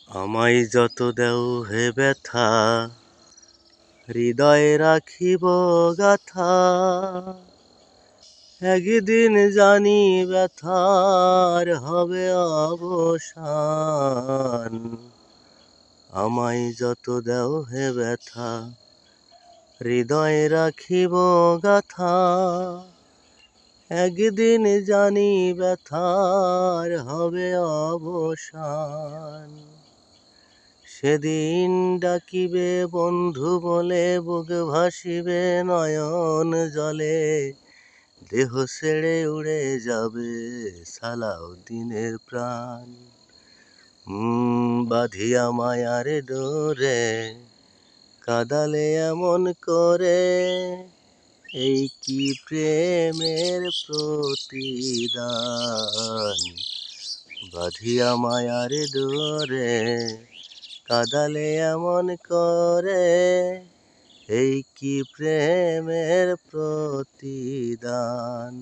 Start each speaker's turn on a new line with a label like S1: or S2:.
S1: আমায় যত দেও হে ব্যথা, হৃদয়ে রাখিব গাথা। একদিন জানি ব্যথার হবে অবসান। আমায় যত দেও হে ব্যথা, হৃদয়ে রাখিব গাথা। একদিন জানি ব্যথার হবে অবসান। সেদিন ডাকিবে বন্ধু বলে, বুক ভাসিবে নয়ন জলে। দেহ ছেড়ে উড়ে যাবে সালাউদ্দিনের প্রাণ। বাঁধিয়া মায়ার ডোরে কাদালে এমন করে, এই কি প্রেমের প্রতিদান। বাঁধিয়া মায়ার ডোরে কাদালে এমন করে, এই কি প্রেমের প্রতিদান।